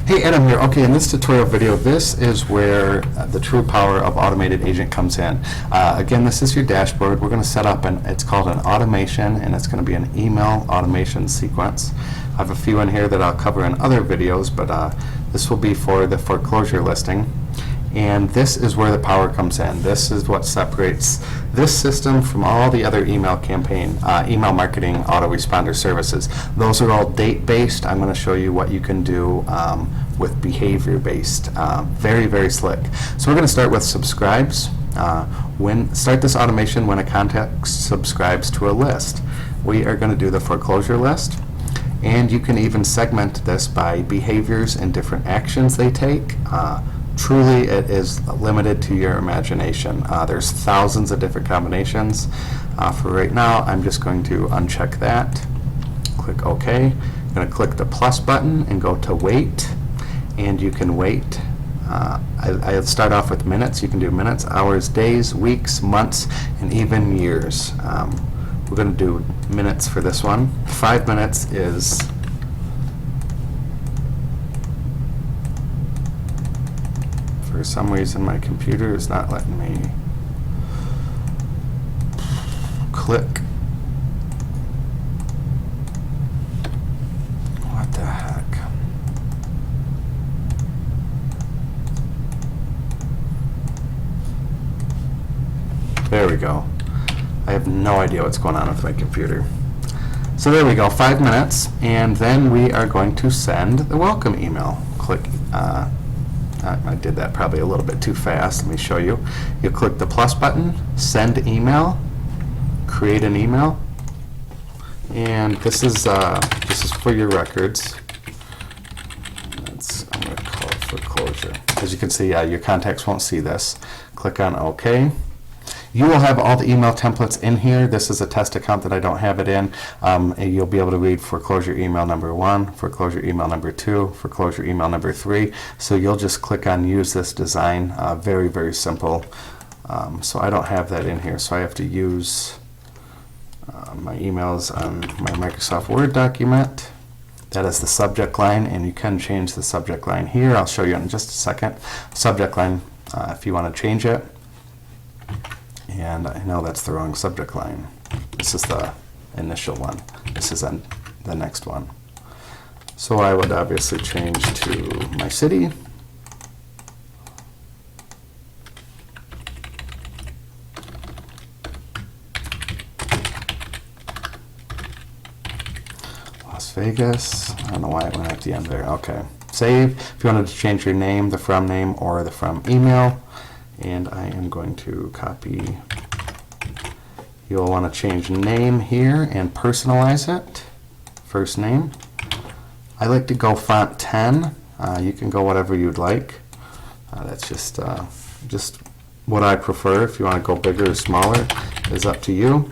Hey, Adam here. Okay, in this tutorial video, this is where the true power of Automated Agent comes in. Again, this is your dashboard. We're going to set up it's called an automation, and it's going to be an email automation sequence. I have a few in here that I'll cover in other videos, but this will be for the foreclosure listing. And this is where the power comes in. This is what separates this system from all the other email marketing autoresponder services. Those are all date-based. I'm going to show you what you can do with behavior-based. Very, very slick. So we're going to start with subscribes. Start this automation when a contact subscribes to a list. We are going to do the foreclosure list. And you can even segment this by behaviors and different actions they take. Truly, it is limited to your imagination. There's thousands of different combinations. For right now, I'm just going to uncheck that. Click OK. I'm going to click the plus button and go to wait. And you can wait. I start off with minutes. You can do minutes, hours, days, weeks, months, and even years. We're going to do minutes for this one. 5 minutes is... For some reason, my computer is not letting me click. What the heck? There we go. I have no idea what's going on with my computer. So there we go, 5 minutes, and then we are going to send the welcome email. Click. I did that probably a little bit too fast. Let me show you. You click the plus button, send email, create an email, and this is for your records. I'm going to call it foreclosure. As you can see, your contacts won't see this. Click on OK. You will have all the email templates in here. This is a test account that I don't have it in. And you'll be able to read foreclosure email number 1, foreclosure email number 2, foreclosure email number 3. So you'll just click on use this design. Very, very simple. So I don't have that in here. So I have to use my emails on my Microsoft Word document. That is the subject line, and you can change the subject line here. I'll show you in just a second. Subject line, if you want to change it. And I know that's the wrong subject line. This is the initial one. This is the next one. So I would obviously change to my city. Las Vegas. I don't know why it went at the end there. Okay. Save. If you wanted to change your name, the from name, or the from email. And I am going to copy. You'll want to change name here and personalize it. First name. I like to go font 10. You can go whatever you'd like. That's just what I prefer. If you want to go bigger or smaller, is up to you.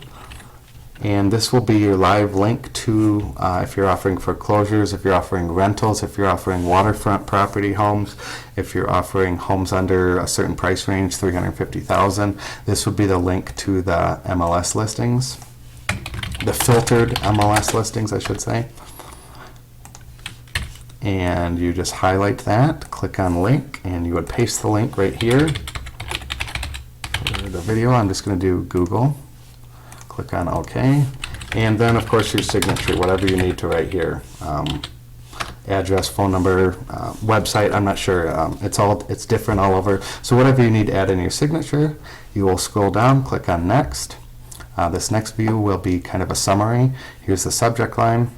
And this will be your live link to if you're offering foreclosures, if you're offering rentals, if you're offering waterfront property homes, if you're offering homes under a certain price range, $350,000. This would be the link to the MLS listings, the filtered MLS listings, I should say. And you just highlight that, click on link, and you would paste the link right here. For the video, I'm just going to do Google. Click on OK, and then of course your signature, whatever you need to write here. Address, phone number, website, I'm not sure. It's different all over. So whatever you need to add in your signature, you will scroll down, click on next. This next view will be kind of a summary. Here's the subject line.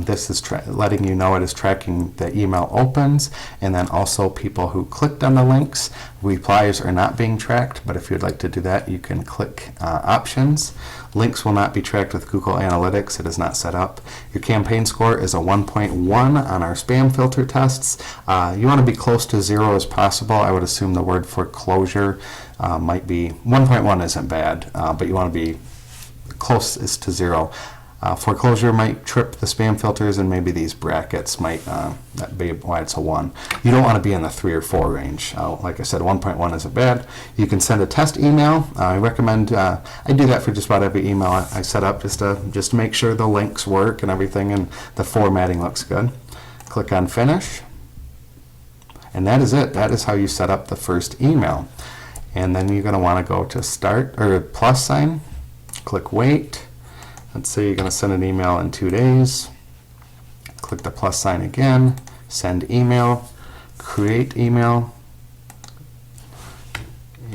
This is letting you know it is tracking the email opens, and then also people who clicked on the links. Replies are not being tracked, but if you'd like to do that, you can click options. Links will not be tracked with Google Analytics. It is not set up. Your campaign score is a 1.1 on our spam filter tests. You want to be close to 0 as possible. I would assume the word foreclosure might be 1.1 isn't bad, but you want to be closest to 0. Foreclosure might trip the spam filters, and maybe these brackets might that be why it's a 1. You don't want to be in the 3 or 4 range. Like I said, 1.1 isn't bad. You can send a test email. I recommend I do that for just about every email I set up, just to make sure the links work and everything, and the formatting looks good. Click on Finish. And that is it. That is how you set up the first email. And then you're going to want to go to start, or plus sign, click wait. Let's say you're going to send an email in 2 days. Click the plus sign again, send email, create email,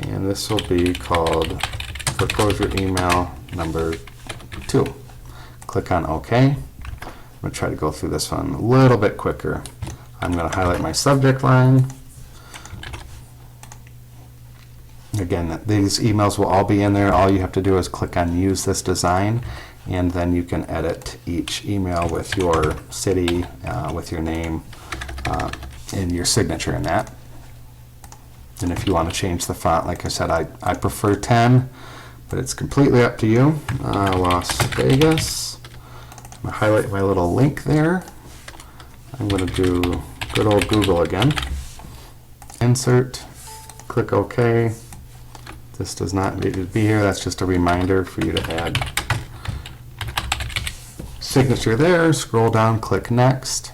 and this will be called foreclosure email number 2. Click on OK. I'm going to try to go through this one a little bit quicker. I'm going to highlight my subject line. Again, these emails will all be in there. All you have to do is click on use this design, and then you can edit each email with your city, with your name, and your signature in that. And if you want to change the font, like I said, I prefer 10, but it's completely up to you. Las Vegas. I'm going to highlight my little link there. I'm going to do good old Google again. Insert, click OK. This does not need to be here. That's just a reminder for you to add signature there. Scroll down, click next.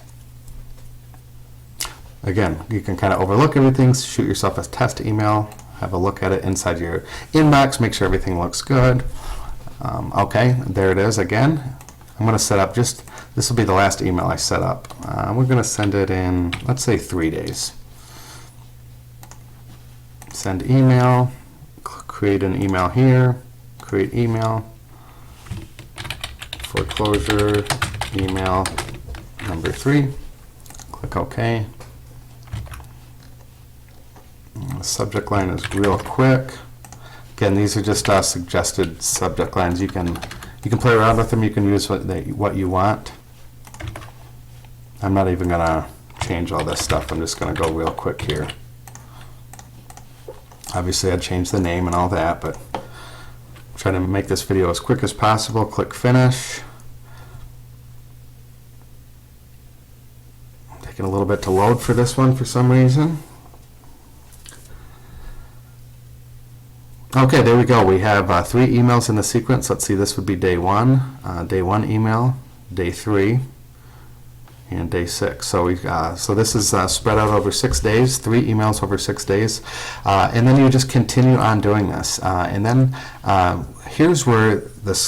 Again, you can kind of overlook everything, shoot yourself a test email, have a look at it inside your inbox, make sure everything looks good. Okay, there it is again. I'm going to set up this will be the last email I set up. We're going to send it in, let's say 3 days. Send email, create an email here, create email, foreclosure email number 3. Click OK. The subject line is real quick. Again, these are just suggested subject lines. You can play around with them. You can use what you want. I'm not even going to change all this stuff. I'm just going to go real quick here. Obviously, I'd change the name and all that, but try to make this video as quick as possible. Click finish. Taking a little bit to load for this one for some reason. Okay, there we go. We have 3 emails in the sequence. Let's see, this would be day 1. Day 1 email, day 3, and day 6. So this is spread out over 6 days, 3 emails over 6 days, and then you just continue on doing this. And then here's where this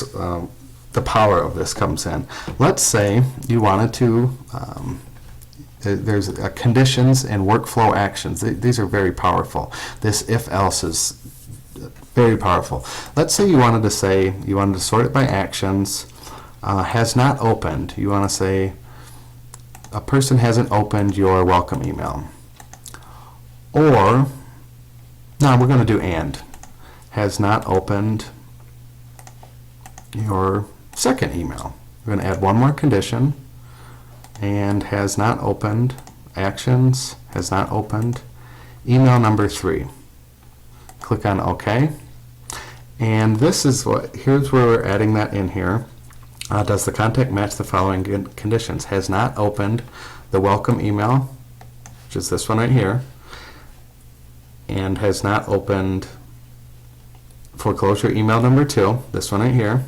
the power of this comes in. Let's say you wanted to. There's conditions and workflow actions. These are very powerful. This if-else is very powerful. Let's say you wanted to sort it by actions. Has not opened. You want to say a person hasn't opened your welcome email. Or, no, we're going to do and. Has not opened your second email. We're going to add one more condition. And has not opened, actions, has not opened, email number 3. Click on OK. And this is here's where we're adding that in here. Does the contact match the following conditions? Has not opened the welcome email, which is this one right here, and has not opened foreclosure email number 2, this one right here,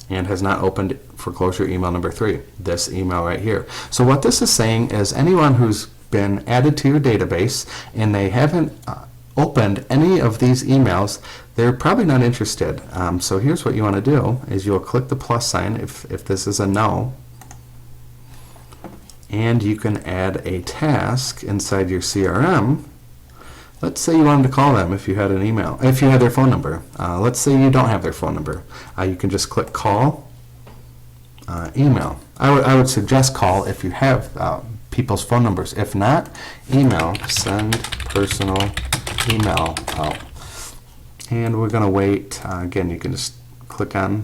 and has not opened foreclosure email number 3, this email right here. So what this is saying is anyone who's been added to your database and they haven't opened any of these emails, they're probably not interested. So here's what you want to do is you'll click the plus sign if this is a no, and you can add a task inside your CRM. Let's say you wanted to call them if you had an email, if you had their phone number. Let's say you don't have their phone number. You can just click call, email. I would suggest call if you have people's phone numbers. If not, email, send personal email out. And we're going to wait. Again, you can just click on,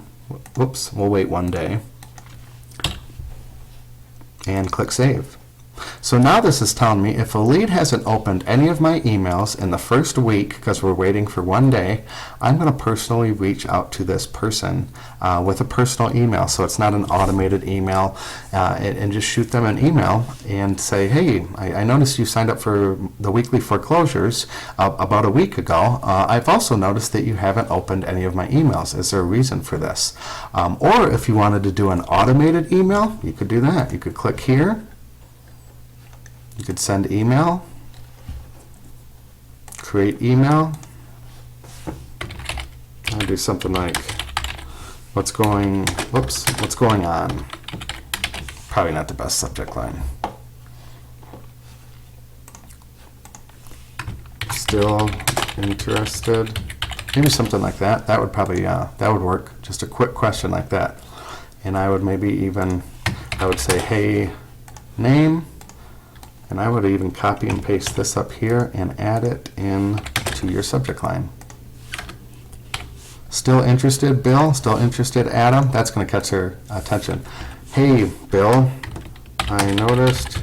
whoops, we'll wait 1 day. And click save. So now this is telling me if a lead hasn't opened any of my emails in the first week, because we're waiting for 1 day, I'm going to personally reach out to this person with a personal email. So it's not an automated email, and just shoot them an email and say, hey, I noticed you signed up for the weekly foreclosures about a week ago. I've also noticed that you haven't opened any of my emails. Is there a reason for this? Or if you wanted to do an automated email, you could do that. You could click here. You could send email, create email. I'll do something like what's going on. Probably not the best subject line. Still interested? Maybe something like that. That would probably that would work. Just a quick question like that. And I would maybe even, I would say, hey, name, and I would even copy and paste this up here and add it in to your subject line. Still interested, Bill? Still interested, Adam? That's going to catch their attention. Hey, Bill, I noticed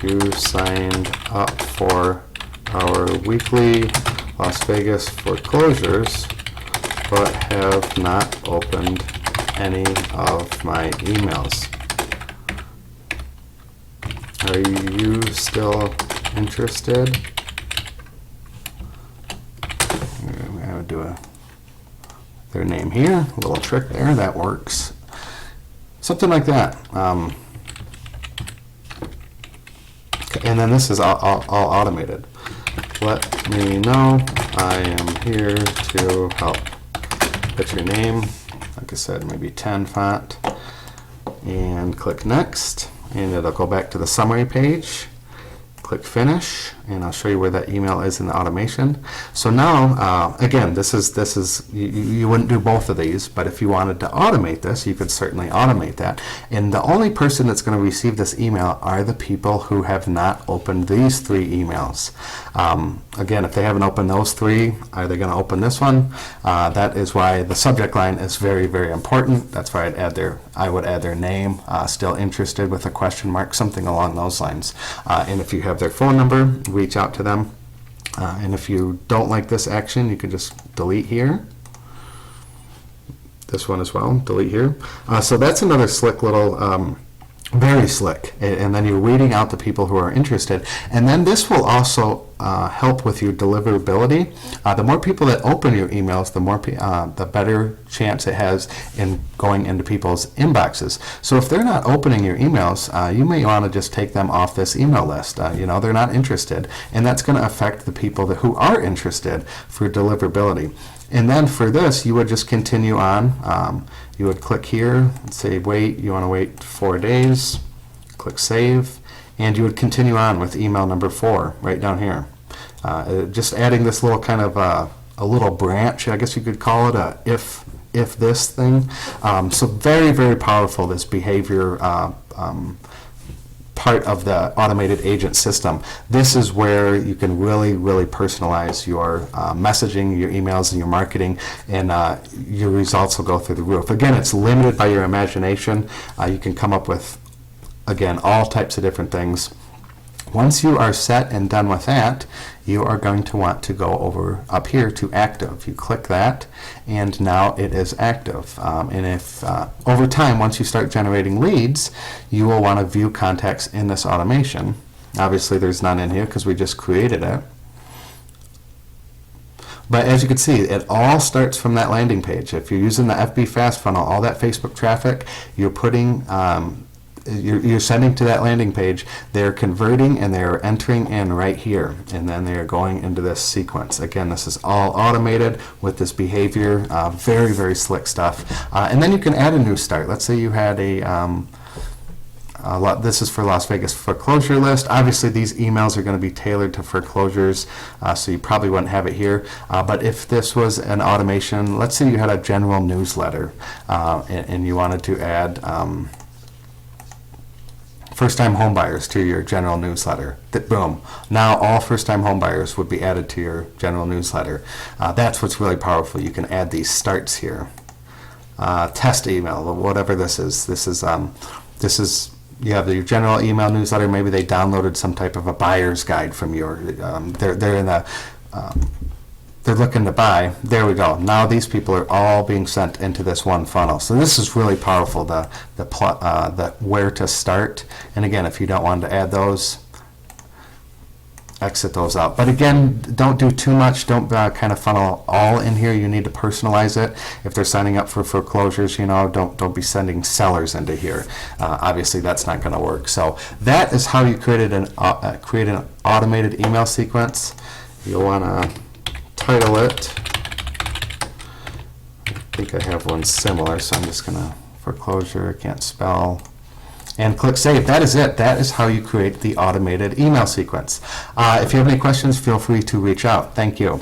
you signed up for our weekly Las Vegas foreclosures, but have not opened any of my emails. Are you still interested? I would do their name here, a little trick there, that works. Something like that. And then this is all automated. Let me know, I am here to help. Put your name, like I said, maybe 10 font, and click next, and it'll go back to the summary page. Click finish, and I'll show you where that email is in the automation. So now, again, this is you wouldn't do both of these, but if you wanted to automate this, you could certainly automate that. And the only person that's going to receive this email are the people who have not opened these 3 emails. Again, if they haven't opened those 3, are they going to open this one? That is why the subject line is very, very important. That's why I would add their name, still interested with a question mark, something along those lines. And if you have their phone number, reach out to them. And if you don't like this action, you can just delete here. This one as well, delete here. So that's another slick little, very slick. And then you're weeding out the people who are interested. And then this will also help with your deliverability. The more people that open your emails, the better chance it has in going into people's inboxes. So if they're not opening your emails, you may want to just take them off this email list. They're not interested, and that's going to affect the people who are interested for deliverability. And then for this, you would just continue on. You would click here and say wait. You want to wait 4 days. Click save, and you would continue on with email number 4 right down here. Just adding this little kind of a little branch, I guess you could call it a if this thing. So very, very powerful, this behavior part of the automated agent system. This is where you can really, really personalize your messaging, your emails, and your marketing, and your results will go through the roof. Again, it's limited by your imagination. You can come up with, again, all types of different things. Once you are set and done with that, you are going to want to go over up here to active. You click that, and now it is active. And if over time, once you start generating leads, you will want to view contacts in this automation. Obviously, there's none in here because we just created it. But as you can see, it all starts from that landing page. If you're using the FB Fast Funnel, all that Facebook traffic, you're putting you're sending to that landing page. They're converting and they're entering in right here, and then they're going into this sequence. Again, this is all automated with this behavior. Very, very slick stuff. And then you can add a new start. Let's say you had this is for Las Vegas foreclosure list. Obviously, these emails are going to be tailored to foreclosures, so you probably wouldn't have it here. But if this was an automation, let's say you had a general newsletter and you wanted to add first-time homebuyers to your general newsletter. Boom. Now all first-time homebuyers would be added to your general newsletter. That's what's really powerful. You can add these starts here. Test email, whatever this is. This is you have your general email newsletter. Maybe they downloaded some type of a buyer's guide from your. They're in the. They're looking to buy. There we go. Now these people are all being sent into this one funnel. So this is really powerful. The where to start. And again, if you don't want to add those, exit those out. But again, don't do too much. Don't kind of funnel all in here. You need to personalize it. If they're signing up for foreclosures, don't be sending sellers into here. Obviously, that's not going to work. So that is how you create an automated email sequence. You'll want to title it. I think I have one similar, so I'm just going to, foreclosure, can't spell, and click Save. That is it. That is how you create the automated email sequence. If you have any questions, feel free to reach out. Thank you.